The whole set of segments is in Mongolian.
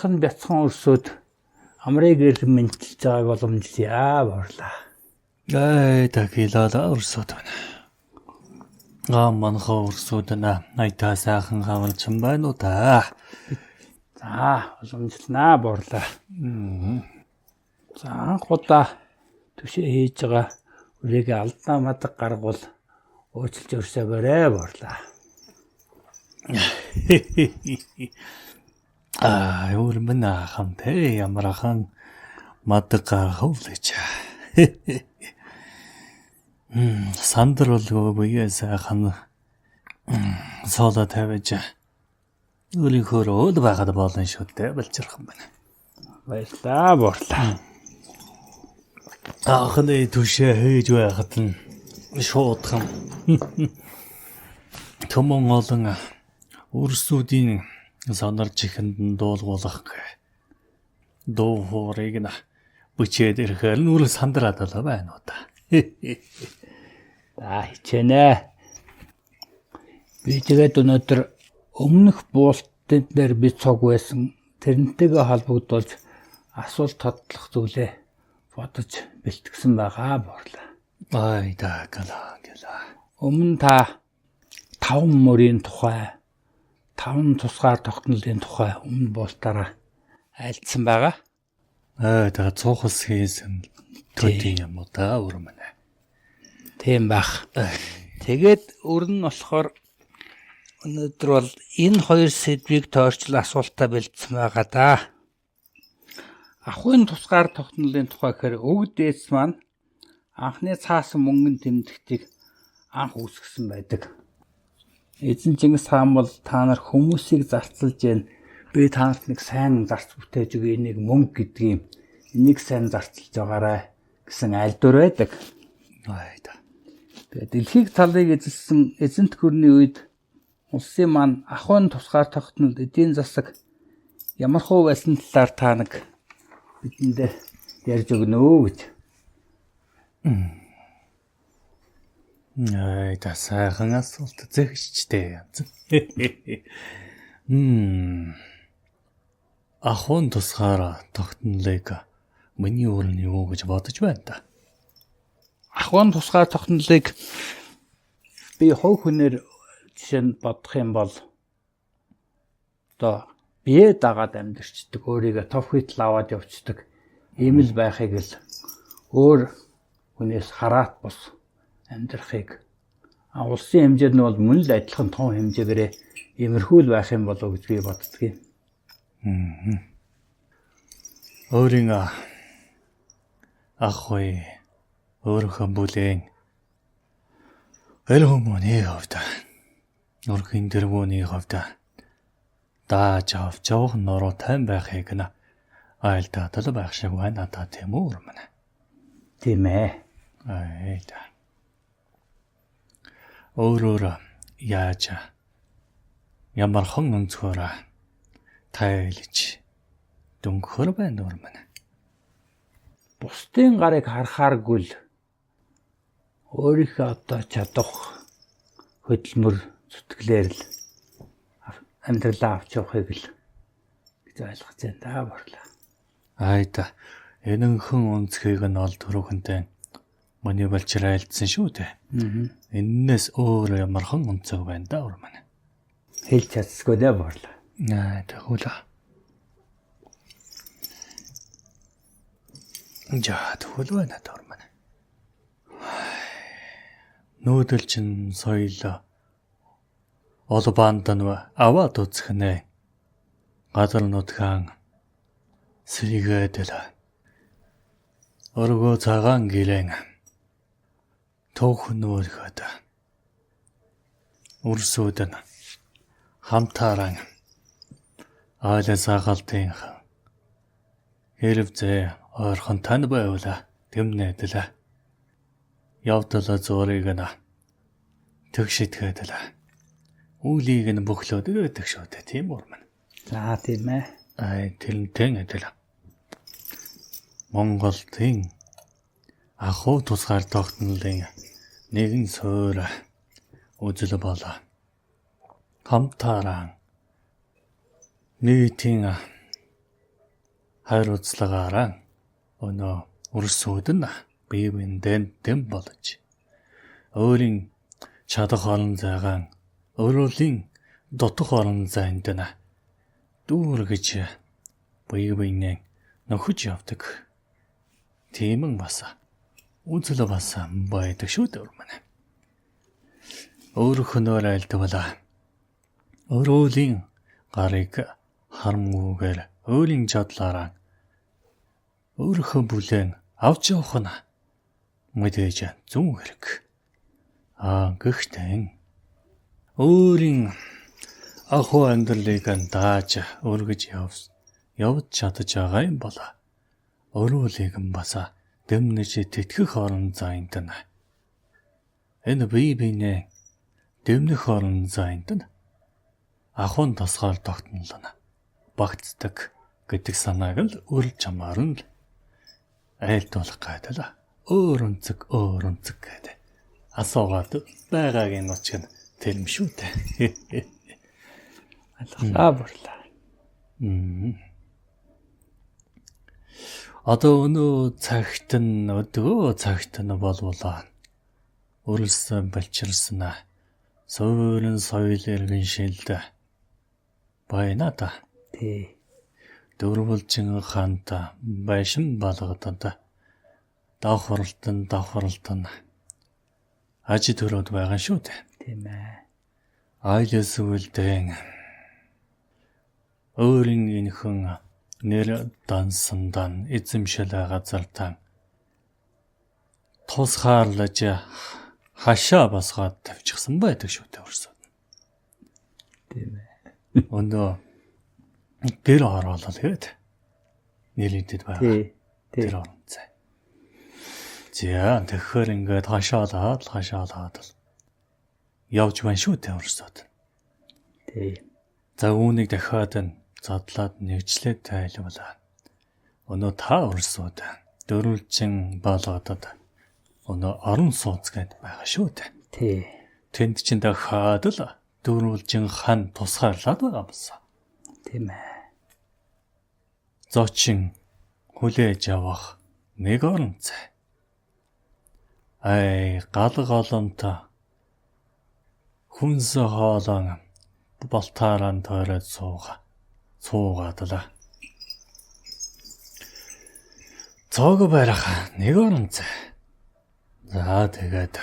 сайхан бяцхан өрсөд амрыг мэнтэлж байгааг боломжтой борлаа. Такилала өрсөд байна. Манхаа өрсөд на айтаа сайхан хавалж байна уу та. За, боломжлнаа борлаа. За, анхудаа төшөө хийж байгаа үрээгээ алдаа мадаг гаргуул уучлж өрсөөгөөрэй борлаа. Өрмөн хамтэй ямархан мадаг гаргуулж. Сандар болгүй сайхан соола тавьж өөрийнхөө өөл байгаад болно шүү дээ балжирхан байна. Баярлаа борлаа. Ахны төшөө хийж байхад нь шуудхан төмөн олон өрсүүдийн санарч ихэнд дуулгуулах дуу хоорыг нь бүчээд ирэхээр нүр сандраад л байна уу та. За хичээнэ. Би тэгээд өнөөдөр өмнөх буултын дээр би цог байсан тэрнтэйгээ холбогдуулж асуулт тодлох зүйлээ бодож бэлтгэсэн байгаа борлаа. Гала. Өмнө та 5 мөрийн тухай 5 тусгаар тогтнолын тухай өмнө буултаараа айлдсан байгаа. Тэгээ цуухас хийсэн төдий юм уу та өрмөн. Тийм байх. Тэгээд өрн нь болохоор өнөөдөр бол энэ хоёр сэдвийг тойрчл асуултаа бэлдсэн байгаа да. Ахуйн тусгаар тогтнолын тухай гэхээр өвд дээдс маань анхны цаасан мөнгөн тэмдэгтийг анх үүсгэсэн байдаг. Эзэн Чингис хаан бол та нар хүмүүсийг зарцалж ийн би та нарт нэг сайн зарц бүтээж өгье энийг мөнгө гэдгийг энийг сайн зарцалж байгаарай гэсэн альдуур байдаг. Тэгээд дэлхийг талыг эзэлсэн эзэнт гүрний үед улсын маань ахуйн тусгаар тогтнол эдийн засаг ямар хөө байсан талаар та нэг бидэнд ярьж өгнө гэж. Та сайхан асуулт зэгчтэй янз. Ахуйн тусгаар тогтнолыг миний өөрөнд юу гэж бодож байна та. Ахуйн тусгаар тогтнолыг би хувь хүнээр жишээ нь бодох юм бол одоо бие дагаад амьдэрчдэг, өөрийгөө тов хитл аваад явцдаг ийм л байхыг л өөр хүнээс хараат бус амьдрахыг улсын хэмжээнд нь бол мөн л адилхан том хэмжээгээр иймэрхүү л байх юм болов уу гэж би боддгийг. Өөрийн ахуй өөрийнхөө бүлээн элхомоны хавта нурхийн дэрвөний хавта дааж авч явах нороо тань байхыг нь айлтаад л байх шиг байна та тийм үү өрмөн. Тийм ээ. Өөрөөр яаж ямархан өнцгөр тайлж дүнхөр байна өрмөн. Бусдын гарыг харахааргүй л өөрийнхөө одоо чадах хөдөлмөр зүтгэлээр л амьдралаа авч явахыг л гэж ойлгож байна да борлаа. Энэнхэн өнцгийг нь ол төрөхөнтэй миний балчир айлдсан шүү дээ. Эннээс өөр ямархан өнцөг байна да өрмөн. Хэлж чадсгүй дээ борлаа. Тэгвэл тэгвэл байна да өрмөн. Нүүдэл чин соёл олбаанд нь аваад үзэх нэ. Гадар нутгаан сэргээд л өргөө цагаан гэрэн түүх нөөрхөд өрсөд нь хамтааран айлсаа галтын хэрвзээ ойрхон тань байвла тэмнэдэлээ. Явдал зургийг нь тэгшитгээдэлээ. Үүлийг нь бөглөөд өгдөг шүү дээ тийм үрмэн. За тийм ээ. Тэрнтэй адил. Монголын ахуй тусгаар тогтнолын нэгэн суурь үзэл болоо. Хамтараа нийтийн хайр үзлэгаараа өнөө өрсүүд нь бие биендээ дэм болж өөрийн чадах орон зайгаа өөрөлийн дотох орон зайд нь дүүргэж бие биенээ нөхөж явдаг. Тийм бас үзэл бас байдаг шүү дээ өрмөн. Өөрхөнөөр айлдвал өөрөлийн гарыг харамгүйгээр өөрийн чадлаараа өөрийнхөө бүлээн авч явах нь мэдээж зүүн хэрэг. Гэхдээ өөрийн ахуй амьдралыг дааж өргөж явж чадж байгаа юм бол өөрөөлийг бас дэмнэж тэтгэх орон зайд нь энэ бие биенээ дэмнэх орон зайд нь ахуйн тусгаар тогтнол багтдаг гэдэг санааг л үрж чамаар нь айлтуулах гэдэг өөр өнцөг гэдэг асуугаад байгаагийн нуч нь тэр юм шүү дээ. Алхлаа бурлаа. Одоо өнөө цагт нь өдгөө цагт нь болволаа. Өрөлсөн балчирсан суурин соёл иргэн шилдэ байна да. Тий. Дөрвөлжин ханта байшин балгадад давхралтан аж төрөд байгаа шүү дээ. Тийм ээ. Айлс үлдэн өөрийн энхэн нэр дансан эзэмшил газартаа тусгаарлаж хашаа басгаад тавьчихсан байдаг шүү дээ өрсөд. Тийм ээ. Өндөө гэр оролол гээд нэлээдэд байгаа. Тий. Тэр орон зай. За тэгэхээр ингээд хашаалаад явж байна шүү дээ өрсөд. Тий. За үүнийг дахиад задлаад нэгжлээд тайлбарлаа. Өнөө та өрсөд дөрвөлжин балгадад өнөө орон сууц гээд байгаа шүү дээ. Тий. Тэнд чинь дахиад л дөрвөлжин хан тусгаарлаад байгаа юмсан. Тийм ээ. Зочин хүлээж авах нэг орон зай. Гал голомтой хүнс хоолон болтааран тойроод суугаад л. Цог барах нэг орон зай. За тэгээд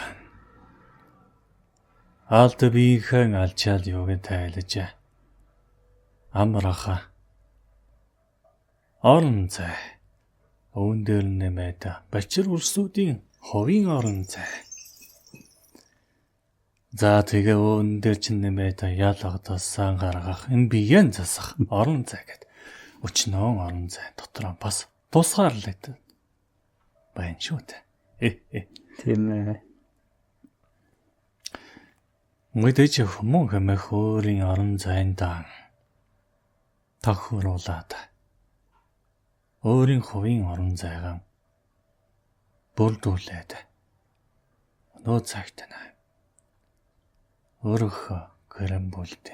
алт биехэн алчаал юуг тайлж амраха орон зай. Өвөн дээр нэмээд бачир өрсүүдийн ховын орон зай. За тэгээ өвөн дээр чинь нэмээд ялгадсан гаргах энэ биеэн засах орон зай гэд өчнөө орон зай дотор бас тусгаарлаад байна шүү дээ. Тийм ээ. Мэдээж хүмүүс хэмээх өөрийн орон зайд тохируулаад өөрийн хувийн орон зайгаа бүрдүүлээд нөө цагт өөрөөх гэрэн бүлдэ.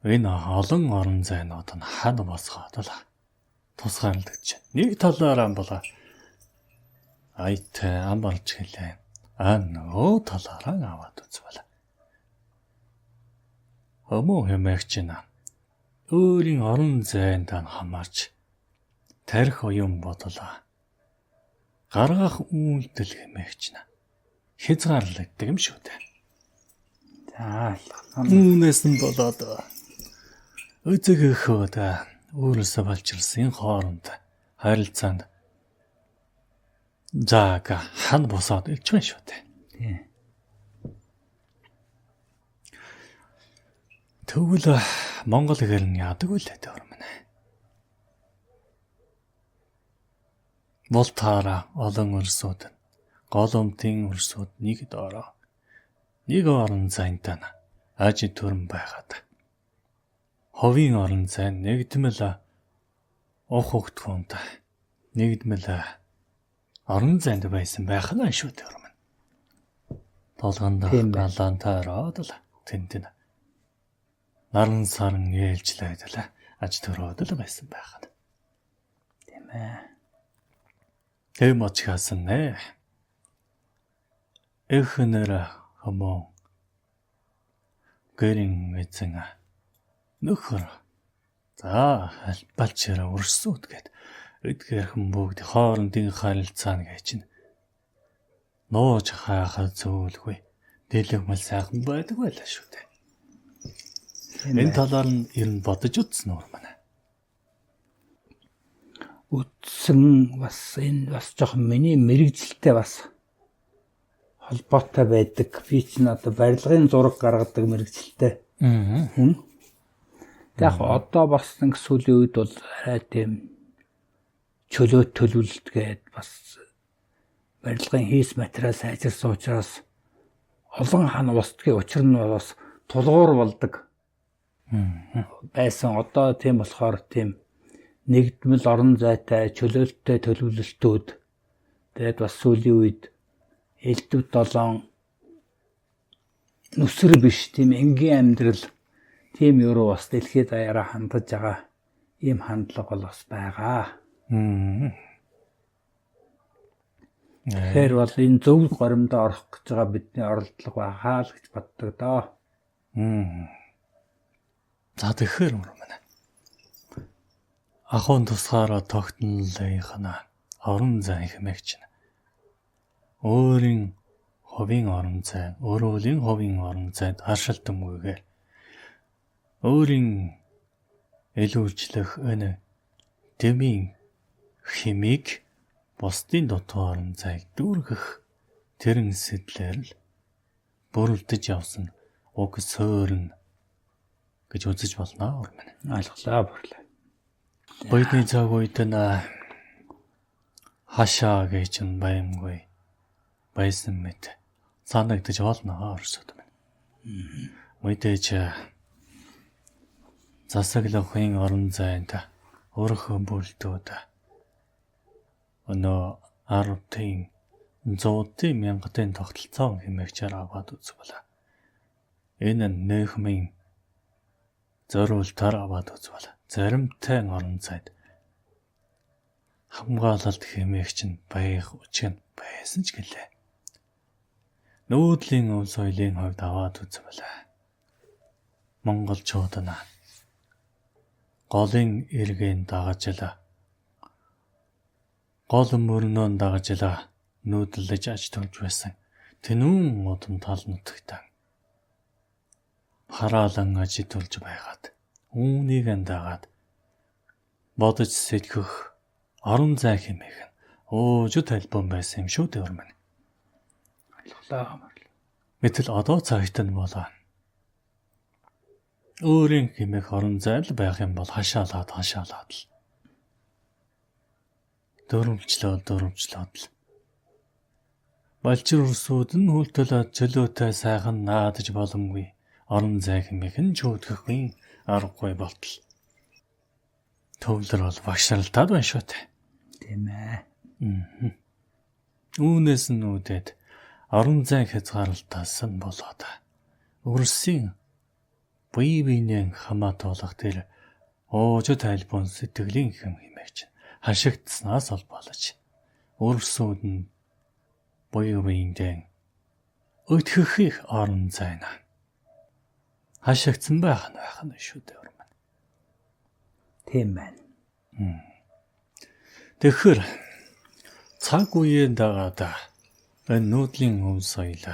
Энэ олон орон зайнууд нь хад босгоод л тусгаарлагдаж. Нэг талаараа бол айтай амбарч хэлээ. Нөгөө талаараа аваад үзвэл. Хүмүүс хэмээх чинь өөрийн орон зайд хамаарч тарих уян бодлоо. Гаргах үйлдэл хэмээх чинь хязгаарлагддаг юм шүү дээ. За Үүнээс нь болоод өзөөхөөд өөрөөсөө балчирсан хооронд харилцаанд зааг хан босоод илж байна шүү дээ. тий. Тэгвэл Монгол хэл нь яадаг үлээ дөрмөн. Волтара олон өрсүүд голомтын өрсүүд нэг доороо нэг орон зайд аж төрн байгаад ховын орон зай нэгдмэл ухогтхонд нэгдмэл орон зайд байсан байх нь шүү дээ өрмөн. Толгонд галантаараад л тэнд наран сарн ээлжлээд л аж төрөөд л байсан байхад. Тийм ээ. Тэм очгасан нэ. Эхнэр хамоо гэрин эзэн нөхөр за албалчаараа урсууд гэд эдгээрхэн бүгд хоорондын харилцааны гэж чинь нууж хаахад зөвлгүй дэлгэх мэл сайхан байдаг байлаа шүү дээ. Энэ талаар нь ер нь бодож үзсэн үү манай? Үтсэн бас энэ бас жоохон миний мэрэгжилтэй бас холбоотой байдаг. Би ч надад барилгын зураг гаргадаг мэрэгжилтэй. Яг одоо бас нэг сүүлийн үед бол арай тийм чөлөө төлөвлөлт гээд бас барилгын хийс материал сайжирсан учраас олон хан устдгийн учир нь бас тулгуур болдог. Байсан одоо тийм болохоор тийм нэгдмэл орон зайтай чөлөөлттэй төлөвлөлтүүд тэгээд бас сүүлийн үед элдв 7 нүсэр биш тийм энгийн амьдрал тийм юу бас дэлхийд даяараа хандаж байгаа ийм хандлага бол бас байгаа. Тэгэхээр бол энэ зөв горимдоо орох гэж байгаа бидний оролдлого байхаа л гэж боддог доо. За тэгэхээр манай ахын тусгаараа тогтнолынхна орон зай хэмээгч нь өөрийн ховын орон зай, өөрөөлийн ховын орон зайд харшилтамгүйгээр өөрийн илүүлжлэх энэ дэмийн химиг бусдын дотоо орон зайг дүүргэх тэрэн сэтлэр л бүрэлдэж явсан уг суурин гэж үзэж болно урмэн. Ойлголоо бүрлээ. Бидний цаг үед нь хашаа гэж нь баймгүй байсан мэт санагдаж болно орсод минь. Мэдээж засаглахын орон зайд өөрийнхөө бүлтүүд өнөө 10-ын 100-ын мянгатын тогтолцоо хэмээгчээр аваад үзвэл энэ нөхмийн зориултаар аваад үзвэл заримтай орон зайд хамгаалалт хэмээгч нь байх учир байсан ч гэлээ. Нүүдлийн өв соёлын хувьд аваад үзвэл монголчууд нь голын эргэн дагаж гол мөрнөө дагаж нүүдэлж аж төлж байсан. Тэнүүн удам тал нутагтаа хараалан аж төлж байгаад үүнийг дагаад бодож сэтгэх орон зай хэмээх уужид альбом байсан юм шүү дээ урмэн. Ойлголоо. Гэтэл одоо цагт нь болоо. Өөрийн хэмээх орон зай л байх юм бол хашаалаад л. Дөрвөлжлөөд л. Балчир урсууд нь хүлтэлээд чөлөөтэй сайхан наадаж боломгүй орон зай хэмээх нь чөтгөхгүй аргагүй болтол. Төвлөр бол багшралтаад байна шүү дээ. Тийм ээ. Үүнээс нь үүдээд орон зай хязгаарлалтаас нь болоод өрсийн бие биенээ хамаатуулах тэр уужид альбом сэтгэлийн хэм хэмээгч хашигдсанаас олболож өрсүүд нь бие биендээ өтгөх орон зайна хашигдсан байх нь шүү дээ урман. Тийм байна. Тэгэхээр цаг үеийн дагаад энэ нүүдлийн өв соёл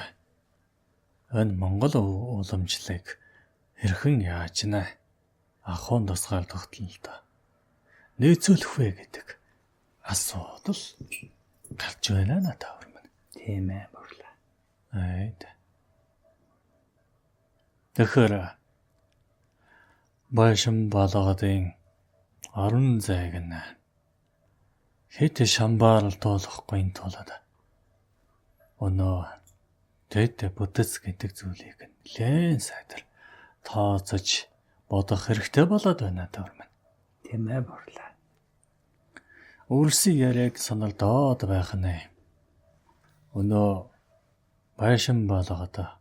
энэ Монгол уламжлалыг хэрхэн яаж ахын тусгаар тогтнолтой нөөцөлөх вэ гэдэг асуудал гарч байна надад урман. Тийм ээ бүрлээ. Тэгэхээр байшин балгадын орон зайг нь хэд шамбаарлуулахгүй тулд өнөө тэд бүтэц гэдэг зүйлийг нэлээд сайдар тооцож бодох хэрэгтэй болоод байна дөрмөн. Тийм ээ бүрлээ. Үрсийн яриаг саналдаад байх нь өнөө байшин балгад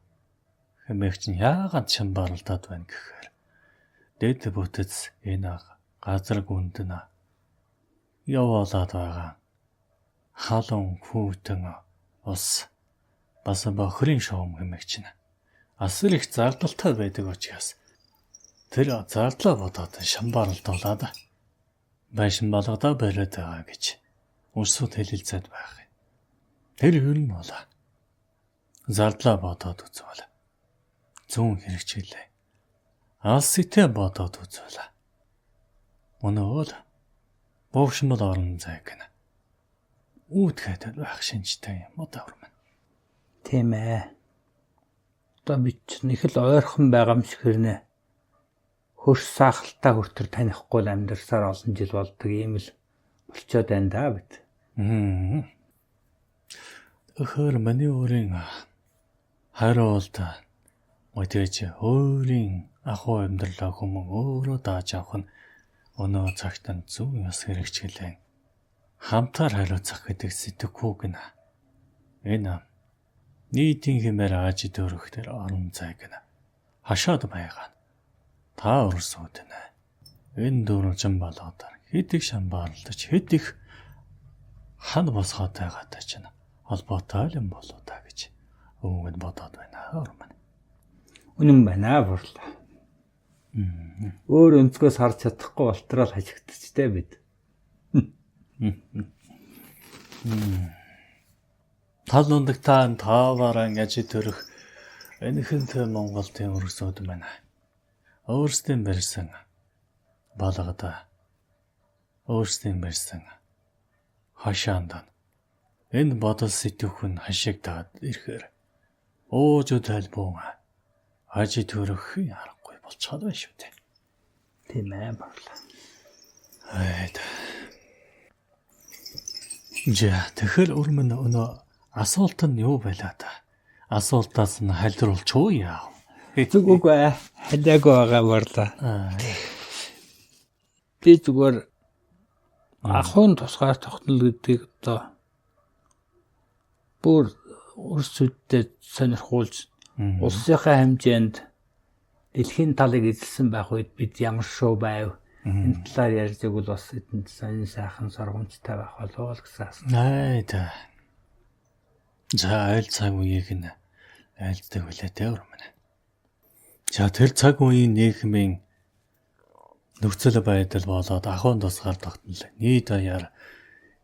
хэмээгч нь яагаад шамбаарлаад байна гэхээр дэд бүтэц энэ газар гүндэн явуулаад байгаа халуун хүүтэн ус бас бохрын шуум хэмээгч нь асар их зардалтай байдаг учраас тэр зардлаа бодоод шамбаралдуулаад байшин болгодоо бариад байгаа гэж урсууд хэлэлцээд байх. Тэр юу юм бол зардлаа бодоод үзвэл зүүн хэрэгжүүлээ. Алситэй бодоод үзвэл өнөөл бовшмол орон зай гэнэ. Үүдгээд байх шинжтэй юм уу даврман. Тийм ээ. Одоо бид нэг л ойрхон байгаа юм шиг хэрнэ. Хөрш сахалтай хүртэр танихгүй л амьдарсаар олон жил болдог юм л болцоод байна да бид. Өхөр миний өөрийн хариулт мэдээж өөрийн ахуй амьдралаа хүмүүн өөрөө дааж авах нь өнөө цагт нь зөв ёс хэрэгжүүлэн хамтаар хариуцах гэдэг сэтгэхүй гэнэ. Энэ нийтийн хэмээр аж дөрөх тэр орон зай гэнэ. Хашаад байгаа. Та урсууд нэ. Энэ дөрвөн болоод хэд их шамбаарлаж хэд их хан босгоод байгаатай ч нэ. Холбоотой юм болоо та гэж өвгөнд бодоод байна орман. Үнэн байна бурлаа. Өөр өнцгөөс харж чадахгүй болтрол хашигдчихтэй бид. Тал ундагтаа тааваар ангиж төрөх энэхэнтэй Монголын өрсөд байна. Өөрсдийн барьсан балгада өөрсдийн барьсан хашаанд энэ бодол сэтгэхүн хашигдаад ирэхээр өөж тайлбуун ажи төрөх аргагүй болчиход байна шүү дээ. Тийм ээ барлаа. Айд. Тэгэхээр өрмөн өнөө асуулт нь юу байлаа та? Асуултаас нь хальруулч уу яа? Зүг үгүй халиагүй байгаа барлаа. Би зүгээр ахын тусгаар тогтнол гэдгийг одоо бүр өрсөдтэй сонирхуулж улсынхаа хэмжээнд дэлхийн талыг эзэлсэн байх үед бид ямар шоу байв энэ талаар ярьж игэл бас эдэнд сонин сайхан сургамжтай байх болов гэсэн асуулт. Айда. За айл цаг үеийг нь айлддаг үлээ дээ өрмөн. За тэр цаг үеийн нийгмийн нөхцөл байдал болоод ахын тусгаар тогтнол нийт аяар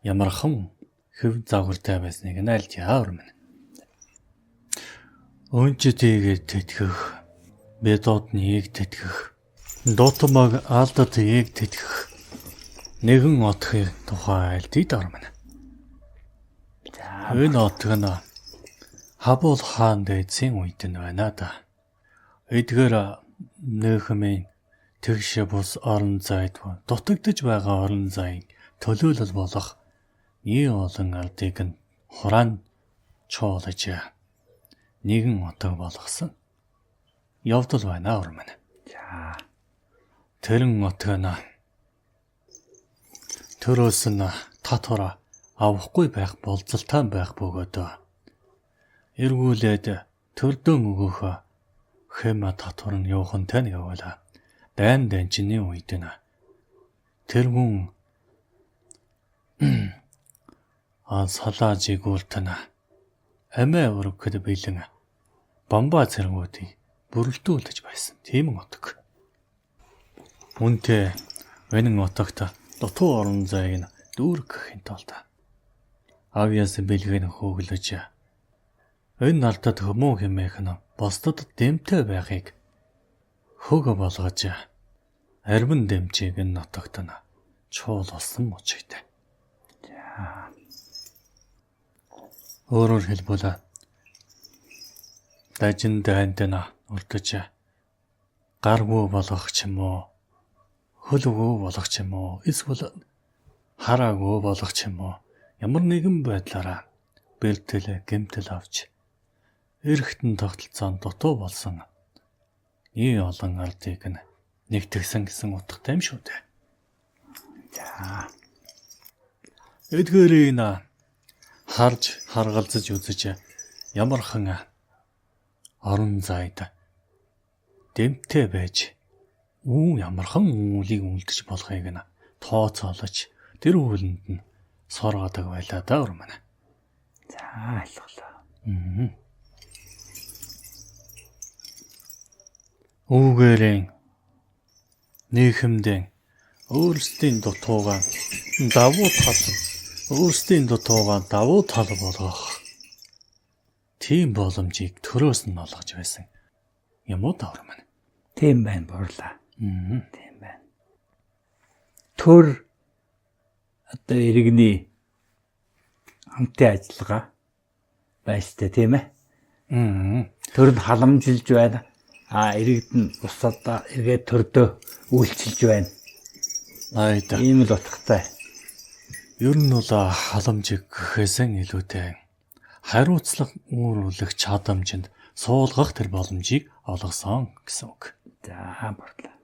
ямархан хөв загвартай байсныг нь альж яавармэн. Өнчтэйгээр тэтгэх, бедотныг тэтгэх, дотомог алдад ийг тэтгэх нэгэн отхын тухай альдид армэн. Энэ отг нь Хабул хаан дээдсийн үед нь байна да. Эдгээр нөхмийн тэгш бус орон зайд дутагдж байгаа орон зайн төлөөлөл болох ийм олон ардыг нь хураан чуулж нэгэн отог болгосон явдал байна урмэн. За тэрэн отог нь төрөөс нь татвар авахгүй байх болцолтой байх бөгөөд эргүүлээд төрдөн өгөх хэм татвар нь явахын тань явуулаа. Дайн данчны үед нь тэргүүн салаа жигүүлтэн амиа өргөхөд бэлэн бамба цэргүүдийг бүрэлдүүлж байсан. Тийм отог. Үнтэй энэ отогт дутуу орон зайг нь дүүргэхийн тулд авьяас бэлгэн хөглөж энэ нартад хүмүүн хэмээх нь бусдад дэмтэй байхыг хөг болгож арвин дэмчийг энэ нотогт нь чуулсан мужигтэй. за Өөрөөр хэлбэл дажин дайнд нь урдж гаргүй болгох ч юм уу, хөлгөө болгох ч юм уу, эсвэл хараагүй болгох ч юм уу, ямар нэгэн байдлаараа бэлтэл гэмтэл авч эргэтэн тогтолцоонд дутуу болсон ийм олон ардыг нь нэгтгэсэн гэсэн утгатай юм шүү дээ. за Эдгээрийг харж харгалзаж үзэж ямархан орон зайд дэмтэй байж Ямархан үүлийг үлдэж болохыг нь тооцоолож тэр үүлэнд нь соргодог байлаа да өр манай. За ойлголоо. Үүгээрэн нийгэмдэн өөрсдийн дутуугаа давуу тал болгох тийм боломжийг төрөөс нь олгож байсан юм уу даавар маань. Тийм байна буурлаа. Тийм байна. Төр одоо иргэний хамтын ажиллагаа байстай тийм ээ. Төр нь халамжилж байна. Иргэд нь бусадаа эргээд төрдөө үйлчилж байна. Айда. Ийм л утгатай. Ер нь бол халамжийг гэхээсэн илүүтэй хариуцлага үүрүүлэх чадамжинд суулгах тэр боломжийг олгосон гэсэн үг. За буурлаа.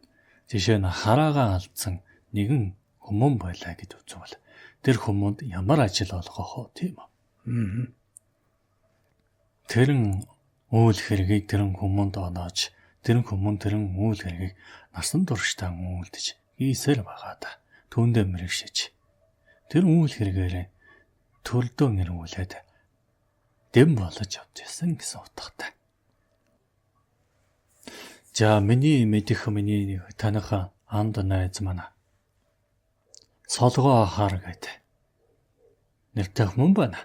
Жишээ нь хараагаа алдсан нэгэн хүмүүн байлаа гэж үзвэл тэр хүмүүнд ямар ажил олгох вэ тийм үү? Тэрэн үйл хэргийг тэрэн хүмүүнд оноож тэрэн үйл хэргийг насан туршдаа үйлдэж ийсэл байгаа да. Түүндээ мэрэгшиж тэр үйл хэрэгээрээ төрдөө нэрвүүлээд дэм болж явж байсан гэсэн утгатай. За миний таних анд найз манай солгоо ахаар гэдэг нэртэй хүмүүс байна.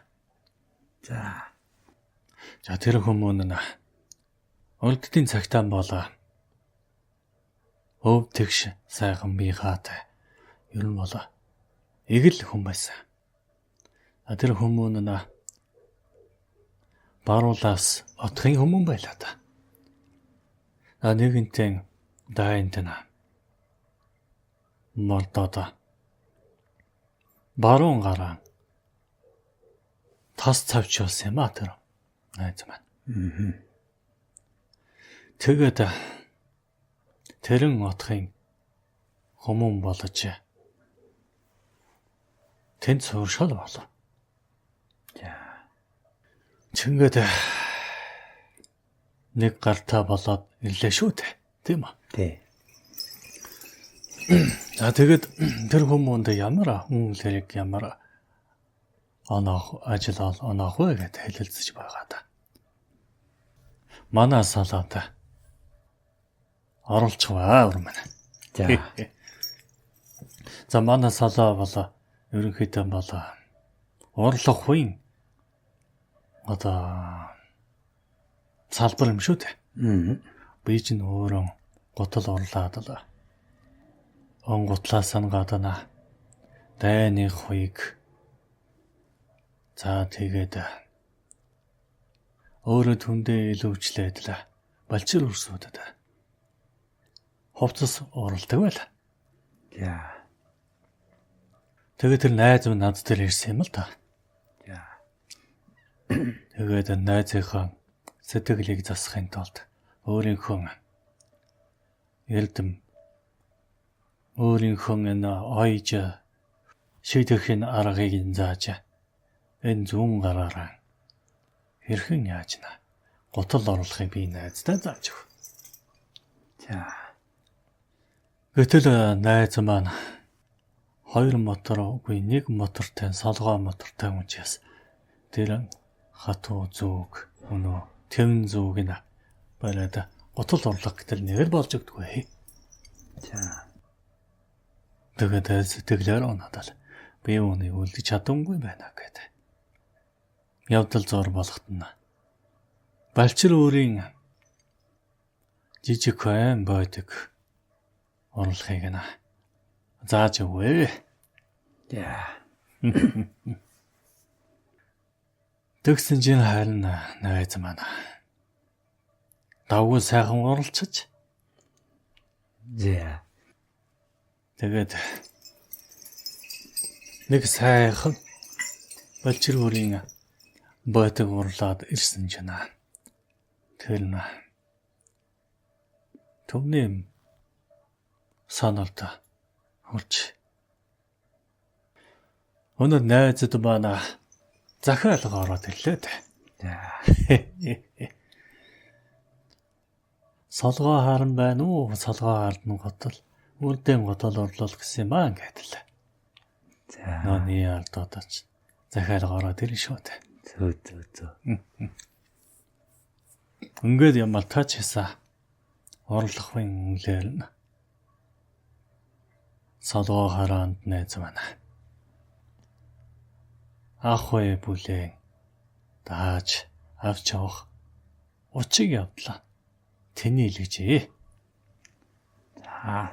За тэр хүмүүс нь Олддын цагтаан болоо. Өв тэгш сайхан би хаатай. Ер нь болоо. Игэл хүн байсан. Тэр хүмүүс нь баруулаас отхын хүмүүс байлаа та. Нэгэнтэн дайнтана. Мортода. Баруун гараа. Тас цавчсан юм тэр. Найз маань. Тэгээд тэрэн отхын хүмүүн болж тэнд сууршал болоо. Чингээд нэг гартаа болоод ирлээ шүү дээ. Тийм үү? Тий. За тэгээд тэр хүмүүнд ямар үйл хэрэг ямар оноох вэ гэдээ хэлэлцэж байгаа да. Манай салаата оролцгоо өр манай. За манай салаа болоо ерөнхийдөө болоо орлох хүн одоо салбар юм шүү дээ. Би ч өөрөө гутал орлаад л гутлаас нь гадна дайны хуйг за тэгээд өөрөө түндээ илүүчлээд л балчир өрсөдөд хувцас оролдог байла. Тэгээд тэр найз минь над дээр ирсэн юм л та. Тэгээд найзынхаа сэтгэлийг засахын тулд өөрийнхөө энэ ойж шийдэхийн аргыг зааж энэ зүүн гараараа хэрхэн яаж гутал оруулахыг би найздаа зааж өг. Гэтэл найз маань 2 мотор үгүй 1 мотортой солгоо мотортой учраас тэр хатуу зүг өнөө тэвэн зүг нь бариад гутал орлох гэтэл нэг л болж өгдөггүй. Тэгээд сэтгэлээр унадал би үүнийг үлдэж чадамгүй байна гэдэг. Явдал зор болохт нь балчир өөрийн жижиг хайн байдаг орлохыг нь зааж өгвэ. Тэгсэн чинь харин найз маань давгүй сайхан оролцож. Тэгээд нэг сайхан балчир өөрийн байтаг урлаад ирсэн чинь тэр төвний саналт хурж өнөө найзад байна захиалга ороод ирлээ. Солгоо харан байна уу? Солгоо хардан готол. Үрдэн готол орлол гэсэн юм аа ингээд л. За. Ноны ардуудаач. Захиал гороод ирэн шүү дээ. Зөө. Ингээд ямар тач хийсаа. Орлохын үлээр нь. Солгоо хараанд найз байна. Ахвэ бүлээн дааж авч явах учиг явдлаа. Тэний илгэжээ. За.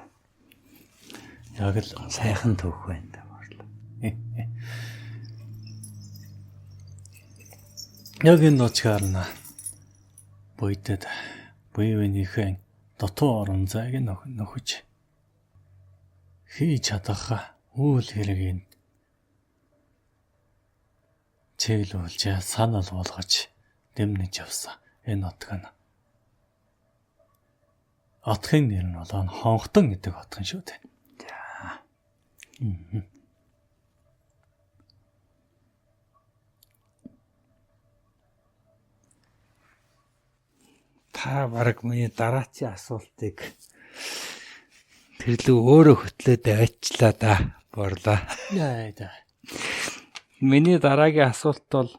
Яг л Сайхан түүх байна да борлоо. яг энэ ночгаар на буйдад буйвынийхэн дотоо орон зайг нөхөж хийж чадах үйл хэргийг чиглүүлж санал болгож дэмнэж явсан энэ отгон. Отгын нэр нь бол хонхтон гэдэг отгон шүү дээ. За. Та бараг миний дараачийн асуултыг тэрлүү өөрөө хөтлөөд авчлаа да борлоо. Яа да. Миний дараагийн асуулт бол